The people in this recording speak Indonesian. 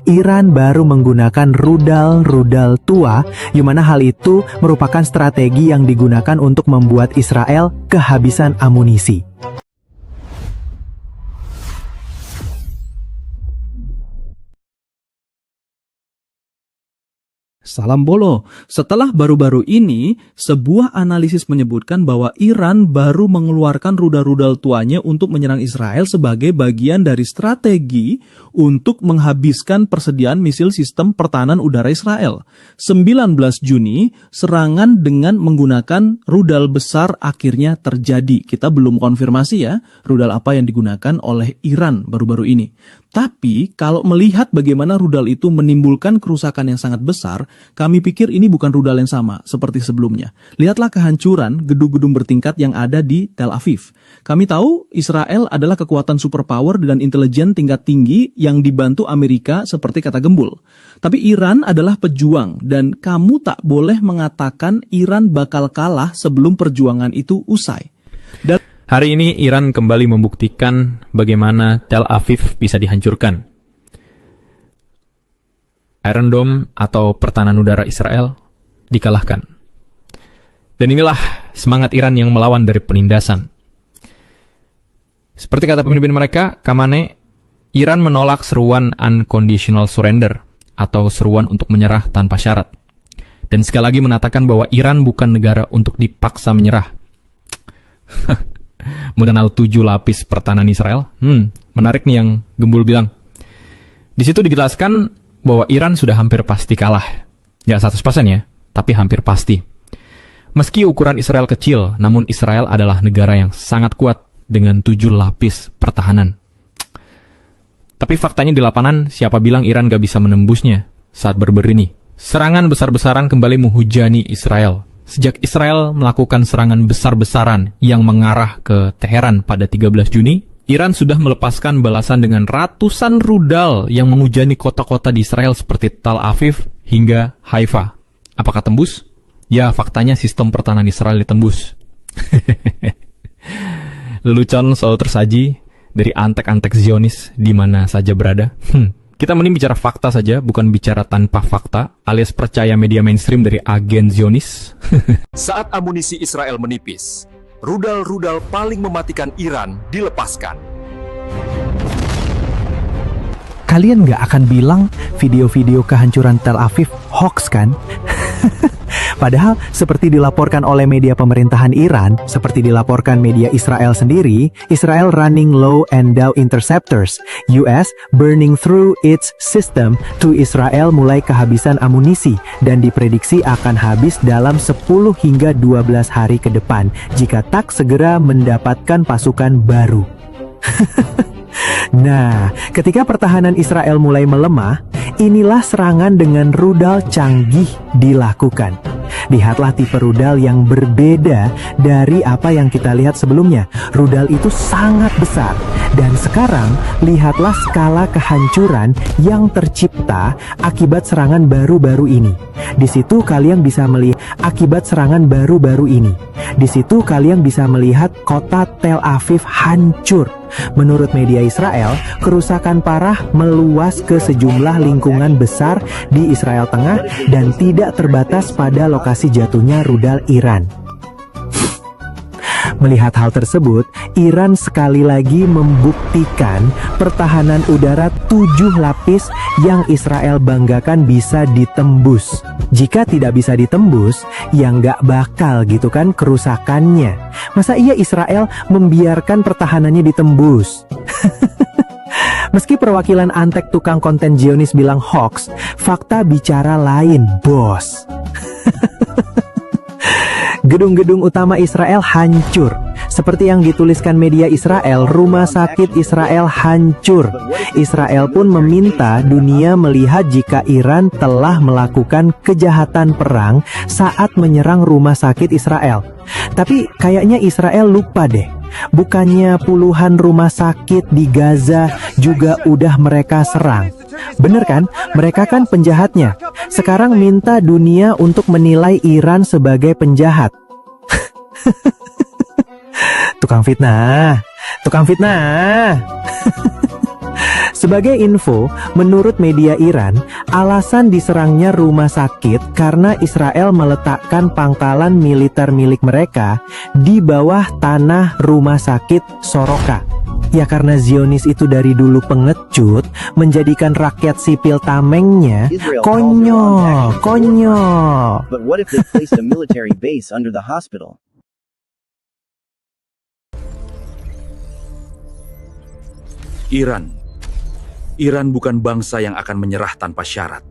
Iran baru menggunakan rudal-rudal tua, di mana hal itu merupakan strategi yang digunakan untuk membuat Israel kehabisan amunisi. Salam bolo. Setelah baru-baru ini, sebuah analisis menyebutkan bahwa Iran baru mengeluarkan rudal-rudal tuanya untuk menyerang Israel sebagai bagian dari strategi untuk menghabiskan persediaan misil sistem pertahanan udara Israel. 19 Juni, serangan dengan menggunakan rudal besar akhirnya terjadi. Kita belum konfirmasi ya, rudal apa yang digunakan oleh Iran baru-baru ini. Tapi, kalau melihat bagaimana rudal itu menimbulkan kerusakan yang sangat besar, kami pikir ini bukan rudal yang sama seperti sebelumnya. Lihatlah kehancuran gedung-gedung bertingkat yang ada di Tel Aviv. Kami tahu Israel adalah kekuatan superpower dan intelijen tingkat tinggi yang dibantu Amerika seperti kata Gembul. Tapi Iran adalah pejuang dan kamu tak boleh mengatakan Iran bakal kalah sebelum perjuangan itu usai. Dan hari ini Iran kembali membuktikan bagaimana Tel Aviv bisa dihancurkan. Iron Dome atau pertahanan udara Israel dikalahkan. Dan inilah semangat Iran yang melawan dari penindasan. Seperti kata pemimpin mereka, Khamenei, Iran menolak seruan unconditional surrender atau seruan untuk menyerah tanpa syarat. Dan sekali lagi mengatakan bahwa Iran bukan negara untuk dipaksa menyerah. Mengenal 7 lapis pertahanan Israel. Menarik nih yang Gembul bilang. Di situ dijelaskan bahwa Iran sudah hampir pasti kalah. Ya 100% ya, tapi hampir pasti. Meski ukuran Israel kecil, namun Israel adalah negara yang sangat kuat dengan 7 lapis pertahanan. Tapi faktanya di lapangan, siapa bilang Iran gak bisa menembusnya saat berber ini? Serangan besar-besaran kembali menghujani Israel. Sejak Israel melakukan serangan besar-besaran yang mengarah ke Teheran pada 13 Juni, Iran sudah melepaskan balasan dengan ratusan rudal yang menghujani kota-kota di Israel seperti Tel Aviv hingga Haifa. Apakah tembus? Ya, faktanya sistem pertahanan Israel ditembus. Lelucon selalu tersaji dari antek-antek Zionis di mana saja berada. Kita mending bicara fakta saja, bukan bicara tanpa fakta, alias percaya media mainstream dari agen Zionis. Saat amunisi Israel menipis, rudal-rudal paling mematikan Iran dilepaskan. Kalian nggak akan bilang video-video kehancuran Tel Aviv hoax kan? Padahal seperti dilaporkan oleh media pemerintahan Iran, seperti dilaporkan media Israel sendiri, Israel running low and down interceptors, US burning through its system to Israel mulai kehabisan amunisi dan diprediksi akan habis dalam 10 hingga 12 hari ke depan jika tak segera mendapatkan pasukan baru. Nah, ketika pertahanan Israel mulai melemah, inilah serangan dengan rudal canggih dilakukan. Lihatlah tipe rudal yang berbeda dari apa yang kita lihat sebelumnya. Rudal itu sangat besar. Dan sekarang, lihatlah skala kehancuran yang tercipta akibat serangan baru-baru ini. Di situ kalian bisa melihat akibat serangan baru-baru ini. Di situ kalian bisa melihat kota Tel Aviv hancur. Menurut media Israel, kerusakan parah meluas ke sejumlah lingkungan besar di Israel Tengah dan tidak terbatas pada lokasi jatuhnya rudal Iran. Melihat hal tersebut, Iran sekali lagi membuktikan pertahanan udara 7 lapis yang Israel banggakan bisa ditembus. Jika tidak bisa ditembus, ya nggak bakal gitu kan kerusakannya. Masa iya Israel membiarkan pertahanannya ditembus? Meski perwakilan antek tukang konten Zionis bilang hoax, fakta bicara lain, bos. Gedung-gedung utama Israel hancur. Seperti yang dituliskan media Israel, rumah sakit Israel hancur. Israel pun meminta dunia melihat jika Iran telah melakukan kejahatan perang saat menyerang rumah sakit Israel. Tapi kayaknya Israel lupa deh. Bukannya puluhan rumah sakit di Gaza juga udah mereka serang. Bener kan? Mereka kan penjahatnya. Sekarang minta dunia untuk menilai Iran sebagai penjahat. Tukang fitnah. Sebagai info, menurut media Iran, alasan diserangnya rumah sakit karena Israel meletakkan pangkalan militer milik mereka di bawah tanah rumah sakit Soroka. Ya karena Zionis itu dari dulu pengecut, menjadikan rakyat sipil tamengnya konyol. But what if they placed a military base under the hospital? Iran bukan bangsa yang akan menyerah tanpa syarat.